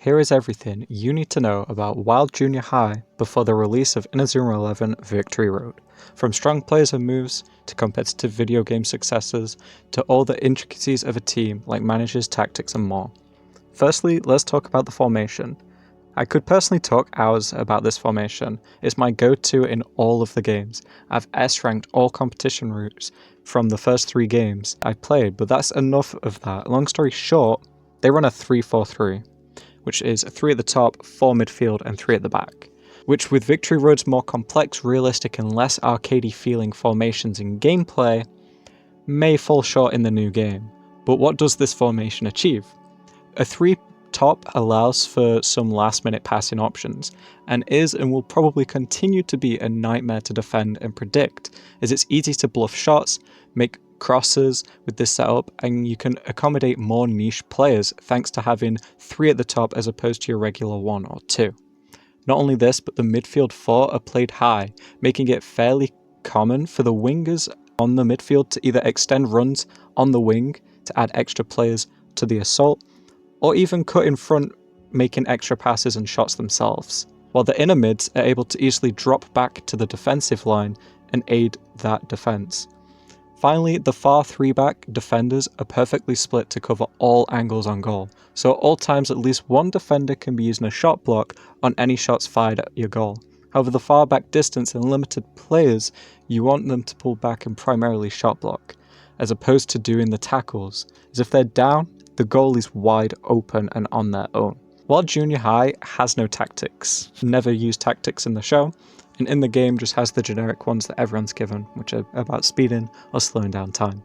Here is everything you need to know about Wild Junior High before the release of Inazuma 11 Victory Road. From strong players and moves, to competitive video game successes, to all the intricacies of a team like managers, tactics and more. Firstly, let's talk about the formation. I could personally talk hours about this formation. It's my go-to in all of the games. I've S-ranked all competition routes from the first 3 games I played, but that's enough of that. Long story short, they run a 3-4-3. Which is 3 at the top, 4 midfield, and 3 at the back. Which with Victory Road's more complex, realistic, and less arcadey feeling formations in gameplay, may fall short in the new game. But what does this formation achieve? A 3 top allows for some last minute passing options, and is and will probably continue to be a nightmare to defend and predict, as it's easy to bluff shots, make crosses with this setup, and you can accommodate more niche players thanks to having 3 at the top as opposed to your regular 1 or 2. Not only this, but the midfield 4 are played high, making it fairly common for the wingers on the midfield to either extend runs on the wing to add extra players to the assault, or even cut in front, making extra passes and shots themselves, while the inner mids are able to easily drop back to the defensive line and aid that defense. Finally, the far 3-back defenders are perfectly split to cover all angles on goal, so at all times at least one defender can be using a shot block on any shots fired at your goal. However, the far back distance and limited players, you want them to pull back and primarily shot block, as opposed to doing the tackles, as if they're down, the goal is wide open and on their own. While Junior High has no tactics, never used tactics in the show, and in the game just has the generic ones that everyone's given, which are about speeding or slowing down time.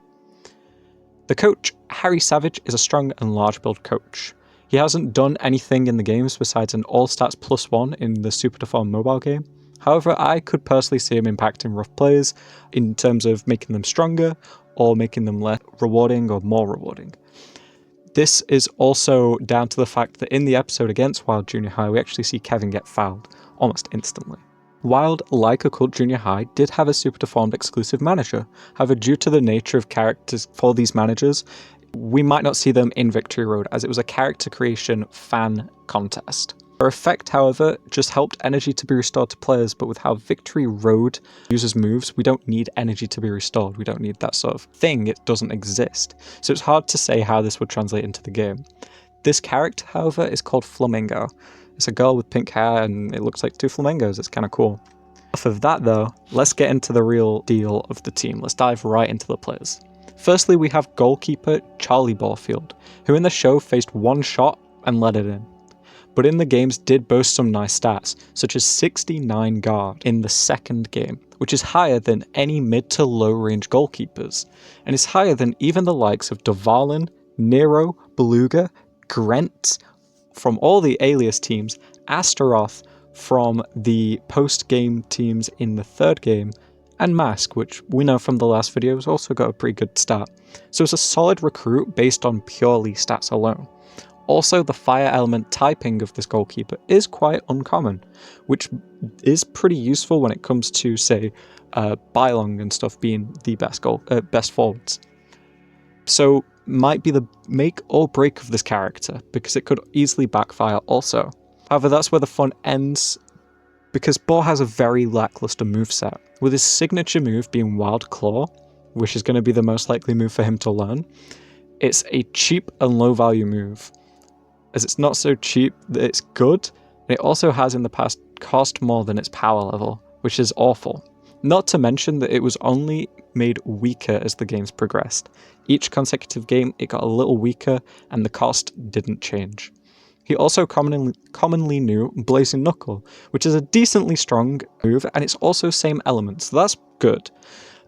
The coach, Harry Savage, is a strong and large build coach. He hasn't done anything in the games besides an all stats +1 in the Super Deformed mobile game. However, I could personally see him impacting rough players in terms of making them stronger or making them less rewarding or more rewarding. This is also down to the fact that in the episode against Wild Junior High, we actually see Kevin get fouled almost instantly. Wild, like Occult Junior High, did have a Super Deformed exclusive manager. However, due to the nature of characters for these managers, we might not see them in Victory Road, as it was a character creation fan contest. Their effect, however, just helped energy to be restored to players, but with how Victory Road uses moves, we don't need energy to be restored. We don't need that sort of thing. It doesn't exist. So it's hard to say how this would translate into the game. This character, however, is called Flamingo. It's a girl with pink hair and it looks like 2 flamingos. It's kind of cool. Off of that though, let's get into the real deal of the team. Let's dive right into the players. Firstly, we have goalkeeper Charlie Ballfield, who in the show faced 1 shot and let it in. But in the games did boast some nice stats, such as 69 guard in the second game, which is higher than any mid to low range goalkeepers, and is higher than even the likes of Dvalin, Nero, Beluga, Grent from all the Alias teams, Astaroth from the post-game teams in the 3rd game, and Mask, which we know from the last video has also got a pretty good stat. So it's a solid recruit based on purely stats alone. Also, the fire element typing of this goalkeeper is quite uncommon, which is pretty useful when it comes to, say, Bylong and stuff being the best forwards. So might be the make or break of this character, because it could easily backfire also. However, that's where the fun ends, because Boar has a very lackluster moveset, with his signature move being Wild Claw, which is going to be the most likely move for him to learn. It's a cheap and low value move, as it's not so cheap that it's good, and it also has in the past cost more than its power level, which is awful. Not to mention that it was only made weaker as the games progressed. Each consecutive game it got a little weaker and the cost didn't change. He also commonly knew Blazing Knuckle, which is a decently strong move and it's also same elements, so that's good.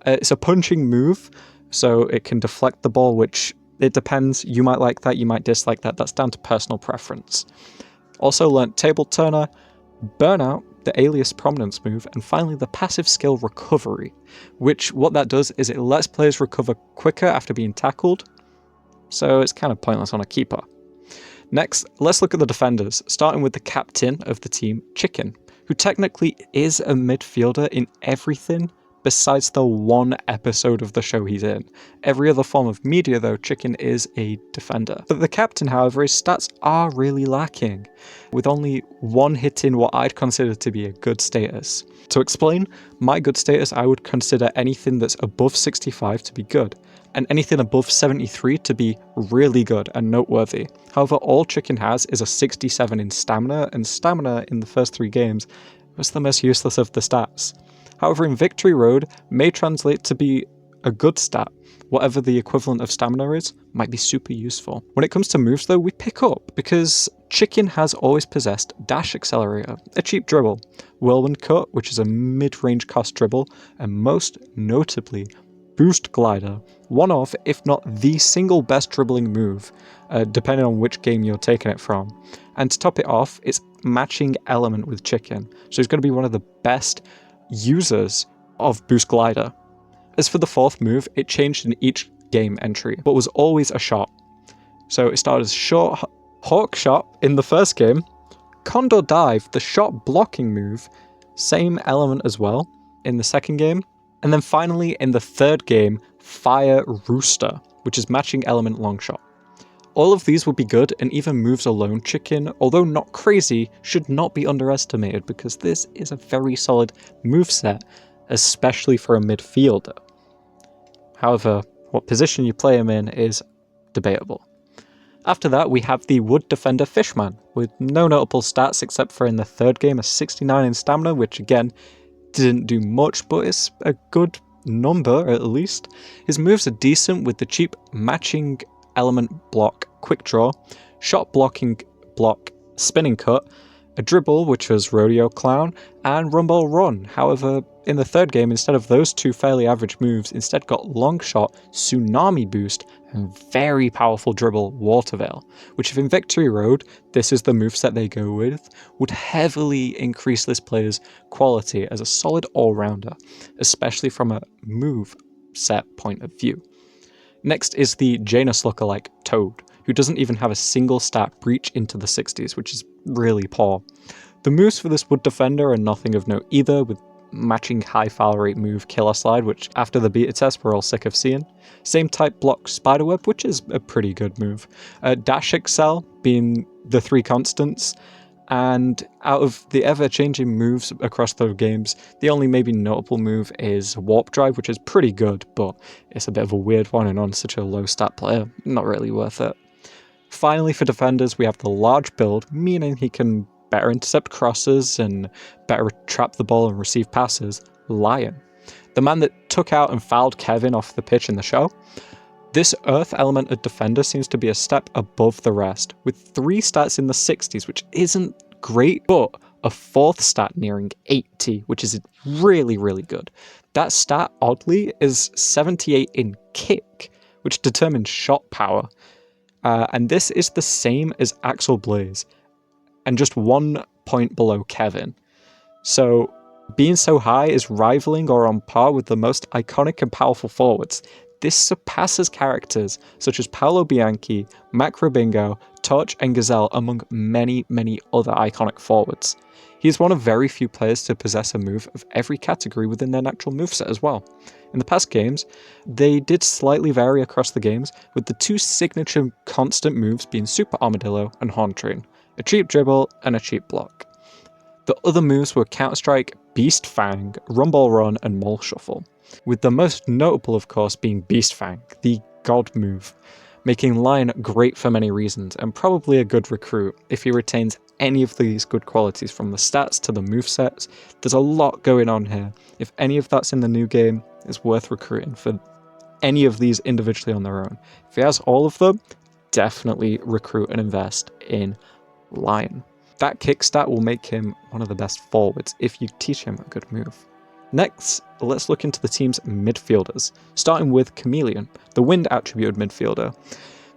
It's a punching move, so it can deflect the ball, which it depends, you might like that, you might dislike that, that's down to personal preference. Also learnt Table Turner, Burnout, the Alias Prominence move, and finally the passive skill Recovery, which what that does is it lets players recover quicker after being tackled, so it's kind of pointless on a keeper. Next, let's look at the defenders, starting with the captain of the team, Chicken, who technically is a midfielder in everything besides the one episode of the show he's in. Every other form of media, though, Chicken is a defender. But the captain, however, his stats are really lacking, with only one hitting what I'd consider to be a good status. To explain, my good status, I would consider anything that's above 65 to be good, and anything above 73 to be really good and noteworthy. However, all Chicken has is a 67 in stamina, and stamina in the first 3 games was the most useless of the stats. However, in Victory Road may translate to be a good stat. Whatever the equivalent of stamina is, might be super useful. When it comes to moves though, we pick up, because Chicken has always possessed Dash Accelerator, a cheap dribble, Whirlwind Cut, which is a mid-range cost dribble, and most notably, Boost Glider, one of, if not the single best dribbling move, depending on which game you're taking it from. And to top it off, it's matching element with Chicken, so he's going to be one of the best users of Boost Glider. As for the 4th move, it changed in each game entry, but was always a shot. So it started as short Hawk Shot in the first game, Condor Dive, the shot blocking move, same element as well in the second game, and then finally in the 3rd game, Fire Rooster, which is matching element long shot. All of these would be good, and even moves alone Chicken, although not crazy, should not be underestimated because this is a very solid moveset, especially for a midfielder. However, what position you play him in is debatable. After that, we have the Wood Defender Fishman, with no notable stats except for in the 3rd game a 69 in stamina, which again, didn't do much, but it's a good number at least. His moves are decent with the cheap matching element block quick draw, shot blocking block spinning cut, a dribble which was Rodeo Clown, and Run Ball Run. However, in the 3rd game, instead of those 2 fairly average moves, instead got long shot, Tsunami Boost, and very powerful dribble Water Veil, which if in Victory Road this is the moveset they go with, would heavily increase this player's quality as a solid all-rounder, especially from a move set point of view. Next is the Janus lookalike Toad, who doesn't even have a single stat breach into the 60s, which is really poor. The moves for this Wood Defender are nothing of note either, with matching high foul rate move Killer Slide, which after the beta test we're all sick of seeing. Same type block Spiderweb, which is a pretty good move. Dash Excel being the 3 constants, and out of the ever-changing moves across the games, the only maybe notable move is Warp Drive, which is pretty good, but it's a bit of a weird one, and on such a low stat player, not really worth it. Finally, for defenders, we have the large build, meaning he can better intercept crosses and better trap the ball and receive passes, Lion. The man that took out and fouled Kevin off the pitch in the show. This Earth elemented defender seems to be a step above the rest, with 3 stats in the 60s, which isn't great, but a 4th stat nearing 80, which is really, really good. That stat, oddly, is 78 in kick, which determines shot power. And this is the same as Axel Blaze, and just 1 point below Kevin. So being so high is rivaling or on par with the most iconic and powerful forwards. This surpasses characters such as Paolo Bianchi, Macro Bingo, Torch and Gazelle, among many, many other iconic forwards. He is one of very few players to possess a move of every category within their natural moveset as well. In the past games, they did slightly vary across the games, with the 2 signature constant moves being Super Armadillo and Horn Train, a cheap dribble and a cheap block. The other moves were Counter-Strike, Beast Fang, Rumble Run and Mole Shuffle, with the most notable of course being Beast Fang, the god move, making Lion great for many reasons and probably a good recruit if he retains any of these good qualities from the stats to the movesets. There's a lot going on here. If any of that's in the new game, it's worth recruiting for any of these individually on their own. If he has all of them, definitely recruit and invest in Lion. That kick stat will make him one of the best forwards if you teach him a good move. Next, let's look into the team's midfielders, starting with Chameleon, the wind attributed midfielder.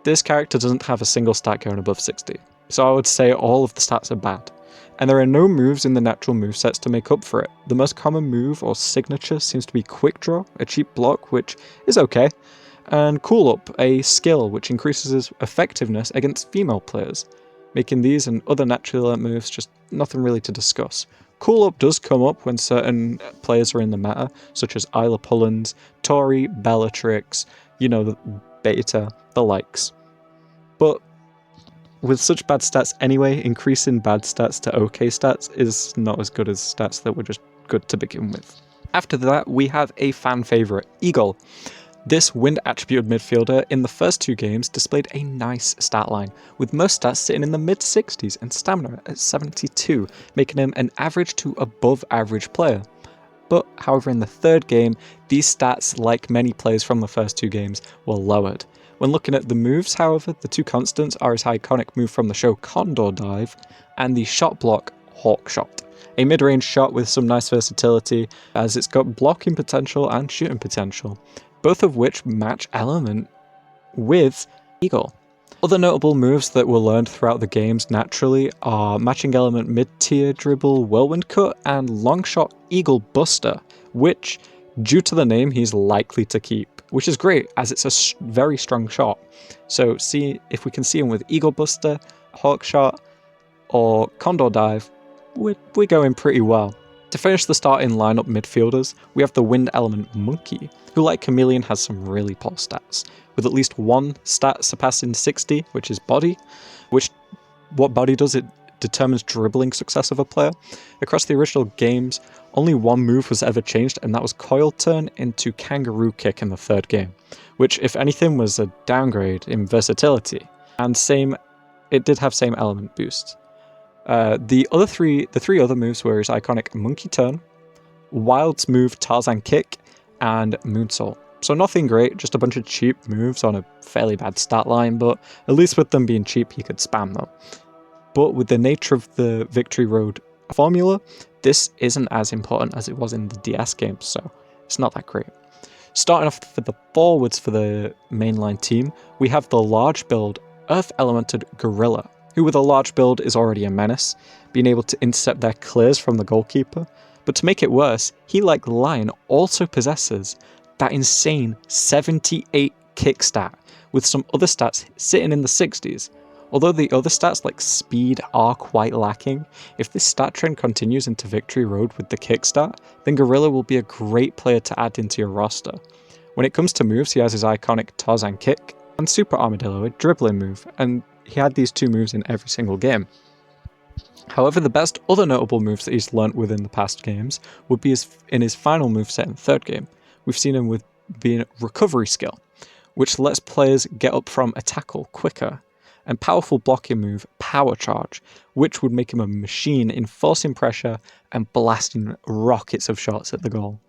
This character doesn't have a single stat going above 60, so I would say all of the stats are bad, and there are no moves in the natural movesets to make up for it. The most common move or signature seems to be Quick Draw, a cheap block which is okay, and Cool Up, a skill which increases his effectiveness against female players, making these and other natural moves just nothing really to discuss. Cool Up does come up when certain players are in the meta, such as Isla Pullens, Tori, Bellatrix, the Beta, the likes. But with such bad stats anyway, increasing bad stats to okay stats is not as good as stats that were just good to begin with. After that, we have a fan favourite, Eagle. This wind attributed midfielder in the first 2 games displayed a nice stat line, with most stats sitting in the mid-60s and stamina at 72, making him an average to above average player. But however, in the 3rd game, these stats, like many players from the first 2 games, were lowered. When looking at the moves, however, the 2 constants are his iconic move from the show Condor Dive and the shot block Hawk Shot. A mid-range shot with some nice versatility, as it's got blocking potential and shooting potential, both of which match element with Eagle. Other notable moves that were learned throughout the games naturally are matching element mid-tier dribble Whirlwind Cut and long shot Eagle Buster, which, due to the name, he's likely to keep, which is great as it's a very strong shot. So see if we can see him with Eagle Buster, Hawk Shot, or Condor Dive, we're going pretty well. To finish the starting lineup midfielders, we have the wind element Monkey, who like Chameleon has some really poor stats, with at least one stat surpassing 60, which is body, what body does, it determines dribbling success of a player. Across the original games, only one move was ever changed, and that was Coil Turn into Kangaroo Kick in the 3rd game, which if anything was a downgrade in versatility, and it did have same element boost. The 3 other moves were his iconic Monkey Turn, Wild's move Tarzan Kick, and Moonsault. So nothing great, just a bunch of cheap moves on a fairly bad stat line, but at least with them being cheap, he could spam them. But with the nature of the Victory Road formula, this isn't as important as it was in the DS games, so it's not that great. Starting off for the forwards for the mainline team, we have the large build Earth Elemented Gorilla, who with a large build is already a menace, being able to intercept their clears from the goalkeeper. But to make it worse, he, like Lion, also possesses that insane 78 kick stat, with some other stats sitting in the 60s. Although the other stats like speed are quite lacking, if this stat trend continues into Victory Road with the kick stat, then Gorilla will be a great player to add into your roster. When it comes to moves, he has his iconic Tarzan Kick and Super Armadillo, a dribbling move, and he had these 2 moves in every single game. However, the best other notable moves that he's learnt within the past games would be in his final moveset in the 3rd game. We've seen him with being Recovery Skill, which lets players get up from a tackle quicker, and powerful blocking move Power Charge, which would make him a machine in forcing pressure and blasting rockets of shots at the goal.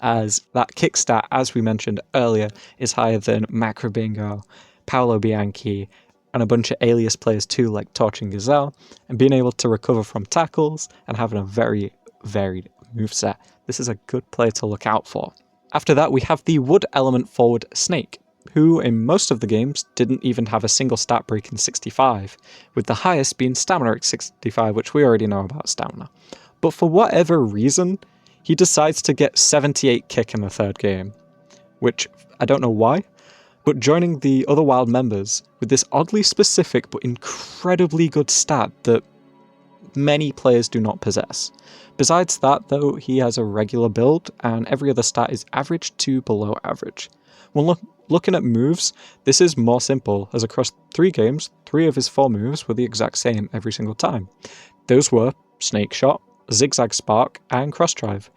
As that kick stat, as we mentioned earlier, is higher than Macro Bingo, Paolo Bianchi, and a bunch of alias players too, like Torch and Gazelle, and being able to recover from tackles and having a very varied moveset. This is a good player to look out for. After that, we have the wood element forward Snake, who in most of the games didn't even have a single stat break in 65, with the highest being stamina at 65, which we already know about stamina. But for whatever reason, he decides to get 78 kick in the 3rd game, which I don't know why, but joining the other wild members with this oddly specific but incredibly good stat that many players do not possess. Besides that though, he has a regular build and every other stat is average to below average. When looking at moves, this is more simple, as across 3 games, 3 of his 4 moves were the exact same every single time. Those were Snake Shot, Zigzag Spark, and Cross Drive.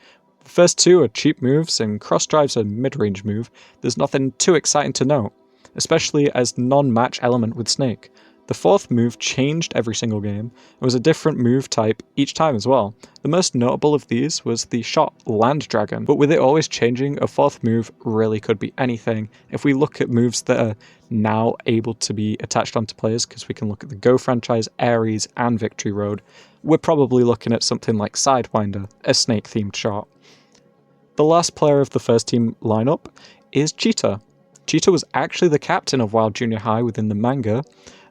The first 2 are cheap moves, and Cross Drive's a mid-range move. There's nothing too exciting to note, especially as non-match element with Snake. The 4th move changed every single game, and was a different move type each time as well. The most notable of these was the shot Land Dragon, but with it always changing, a 4th move really could be anything. If we look at moves that are now able to be attached onto players, because we can look at the Go franchise, Ares, and Victory Road, we're probably looking at something like Sidewinder, a snake-themed shot. The last player of the first team lineup is Cheetah. Cheetah was actually the captain of Wild Junior High within the manga,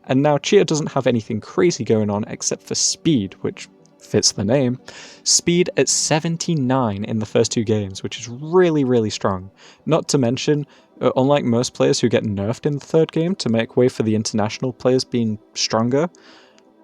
and now Cheetah doesn't have anything crazy going on except for speed, which fits the name. Speed at 79 in the first 2 games, which is really, really strong. Not to mention, unlike most players who get nerfed in the 3rd game to make way for the international players being stronger,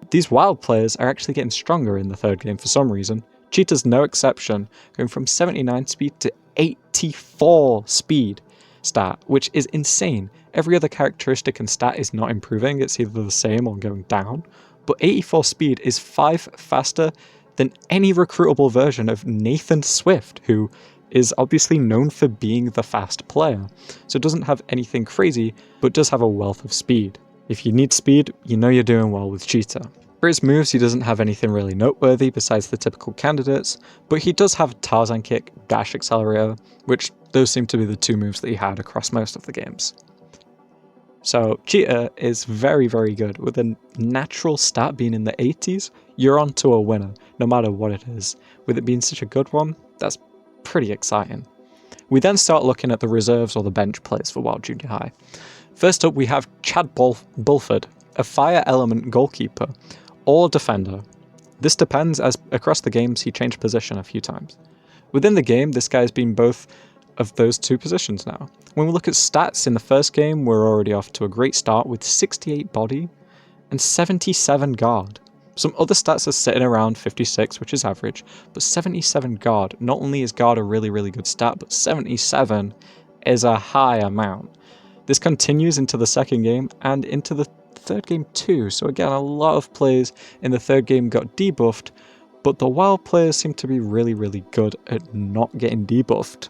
these wild players are actually getting stronger in the 3rd game for some reason. Cheetah's no exception, going from 79 speed to 84 speed stat, which is insane. Every other characteristic and stat is not improving, it's either the same or going down, but 84 speed is 5 faster than any recruitable version of Nathan Swift, who is obviously known for being the fast player, so doesn't have anything crazy, but does have a wealth of speed. If you need speed, you know you're doing well with Cheetah. For his moves, he doesn't have anything really noteworthy besides the typical candidates, but he does have Tarzan Kick, Dash Accelerator, which those seem to be the two moves that he had across most of the games. So Cheetah is very, very good. With a natural stat being in the 80s, you're on to a winner, no matter what it is. With it being such a good one, that's pretty exciting. We then start looking at the reserves or the bench players for Wild Junior High. First up, we have Chad Bulford, a fire element goalkeeper or defender. This depends, as across the games he changed position a few times. Within the game, this guy has been both of those two positions now. When we look at stats in the first game, we're already off to a great start with 68 body and 77 guard. Some other stats are sitting around 56, which is average, but 77 guard. Not only is guard a really, really good stat, but 77 is a high amount. This continues into the second game and into the third game too. So again, a lot of players in the third game got debuffed, but the Wild players seem to be really, really good at not getting debuffed.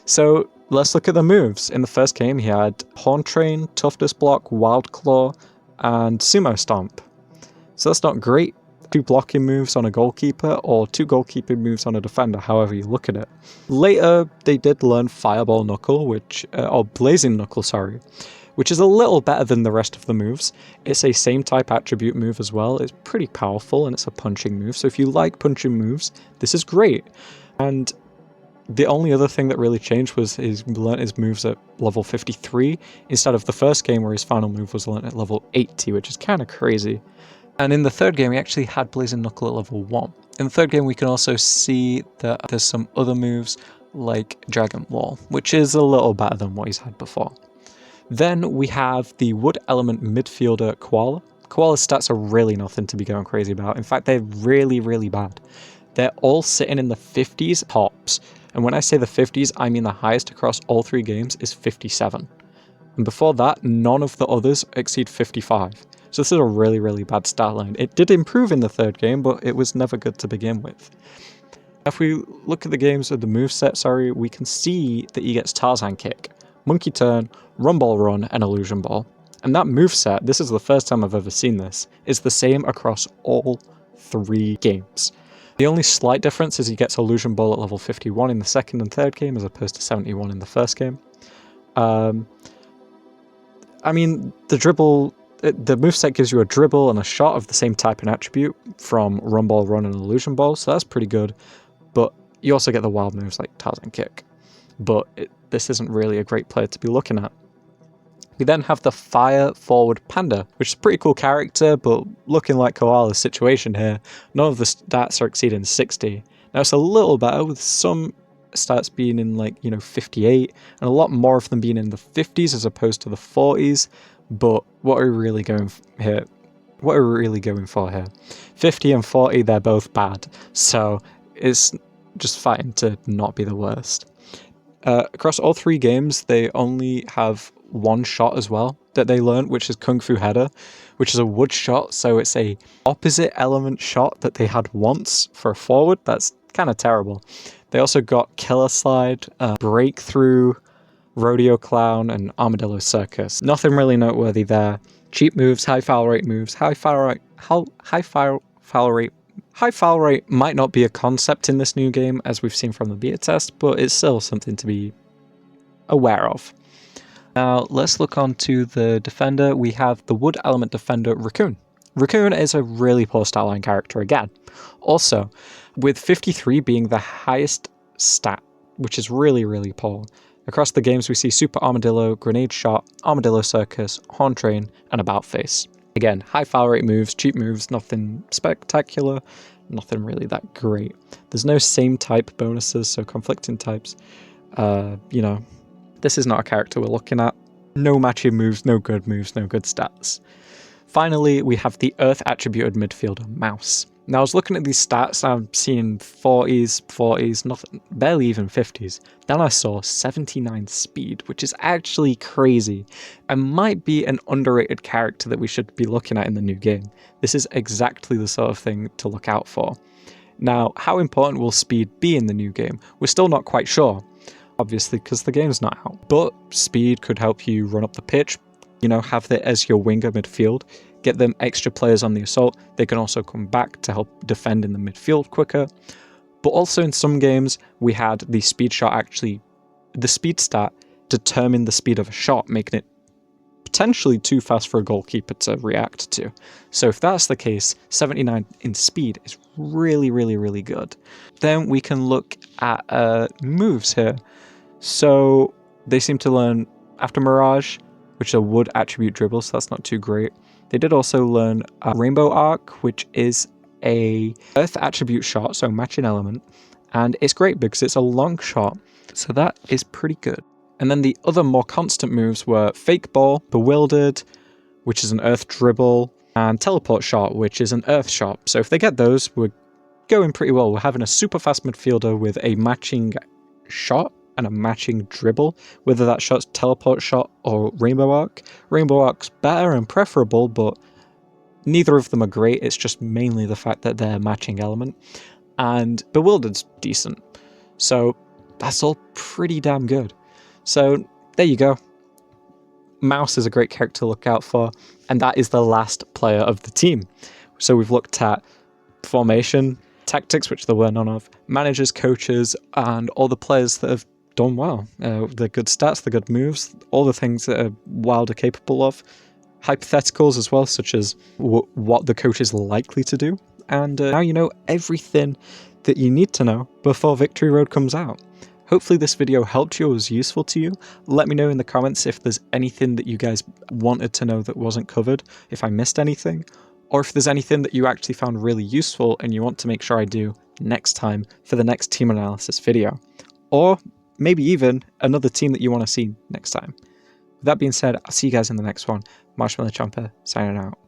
So let's look at the moves. In the first game, he had Horn Train, Toughness Block, Wild Claw, and Sumo Stomp. So that's not great. 2 blocking moves on a goalkeeper or 2 goalkeeping moves on a defender, however you look at it. Later, they did learn Fireball Knuckle, or Blazing Knuckle, sorry, which is a little better than the rest of the moves. It's a same type attribute move as well. It's pretty powerful and it's a punching move. So if you like punching moves, this is great. And the only other thing that really changed was he learnt his moves at level 53 instead of the first game where his final move was learnt at level 80, which is kind of crazy. And in the third game, he actually had Blazing Knuckle at level 1. In the third game, we can also see that there's some other moves like Dragon Wall, which is a little better than what he's had before. Then we have the Wood Element midfielder Koala. Koala's stats are really nothing to be going crazy about. In fact, they're really, really bad. They're all sitting in the 50s tops. And when I say the 50s, I mean the highest across all 3 games is 57. And before that, none of the others exceed 55. So this is a really, really bad stat line. It did improve in the third game, but it was never good to begin with. If we look at the games of the moveset, we can see that he gets Tarzan Kick, Monkey Turn, Run Ball Run, and Illusion Ball. And that moveset, this is the first time I've ever seen this, is the same across all 3 games. The only slight difference is he gets Illusion Ball at level 51 in the second and third game, as opposed to 71 in the first game. I mean, the moveset gives you a dribble and a shot of the same type and attribute from Run Ball Run and Illusion Ball, so that's pretty good. But you also get the wild moves like Tarzan Kick. But this isn't really a great player to be looking at. We then have the Fire Forward Panda, which is a pretty cool character, but looking like Koala's situation here, none of the stats are exceeding 60. Now it's a little better with some stats being in 58, and a lot more of them being in the 50s as opposed to the 40s. But what are we really going here? What are we really going for here? 50 and 40, they're both bad, so it's just fighting to not be the worst. Across all 3 games, they only have 1 shot as well that they learned, which is Kung Fu Header, which is a wood shot, so it's a opposite element shot that they had once for a forward. That's kind of terrible. They also got Killer Slide, Breakthrough, Rodeo Clown, and Armadillo Circus. Nothing really noteworthy there. Cheap moves, high foul rate moves, high foul rate might not be a concept in this new game, as we've seen from the beta test, but it's still something to be aware of. Now, let's look on to the defender. We have the Wood Element defender, Raccoon. Raccoon is a really poor stat line character again. Also, with 53 being the highest stat, which is really, really poor. Across the games, we see Super Armadillo, Grenade Shot, Armadillo Circus, Horn Train, and About Face. Again, high foul rate moves, cheap moves, nothing spectacular, nothing really that great. There's no same type bonuses, so conflicting types. This is not a character we're looking at. No matching moves, no good stats. Finally, we have the Earth attributed midfielder, Mouse. Now I was looking at these stats, I'm seeing 40s, nothing, barely even 50s. Then I saw 79 speed, which is actually crazy, and might be an underrated character that we should be looking at in the new game. This is exactly the sort of thing to look out for. Now, how important will speed be in the new game? We're still not quite sure, obviously, because the game's not out. But speed could help you run up the pitch, have it as your winger midfield, get them extra players on the assault. They can also come back to help defend in the midfield quicker. But also in some games, we had the speed stat determine the speed of a shot, making it potentially too fast for a goalkeeper to react to. So if that's the case, 79 in speed is really, really, really good. Then we can look at moves here. So they seem to learn after Mirage, which is a wood attribute dribble, so that's not too great. They did also learn Rainbow Arc, which is a earth attribute shot, so matching element, and it's great because it's a long shot, so that is pretty good. And then the other more constant moves were Fake Ball, Bewildered, which is an earth dribble, and Teleport Shot, which is an earth shot. So if they get those, we're going pretty well. We're having a super fast midfielder with a matching shot and a matching dribble, whether that shot's Teleport Shot or Rainbow Arc. Rainbow Arc's better and preferable, but neither of them are great. It's just mainly the fact that they're matching element. And Bewildered's decent. So that's all pretty damn good. So there you go. Mouse is a great character to look out for, and that is the last player of the team. So we've looked at formation, tactics, which there were none of, managers, coaches, and all the players that have done well. The good stats, the good moves, all the things that Wild are capable of. Hypotheticals as well, such as what the coach is likely to do. And now you know everything that you need to know before Victory Road comes out. Hopefully this video helped you or was useful to you. Let me know in the comments if there's anything that you guys wanted to know that wasn't covered, if I missed anything, or if there's anything that you actually found really useful and you want to make sure I do next time for the next team analysis video. Or maybe even another team that you want to see next time. With that being said, I'll see you guys in the next one. Marshmallow Chomper, signing out.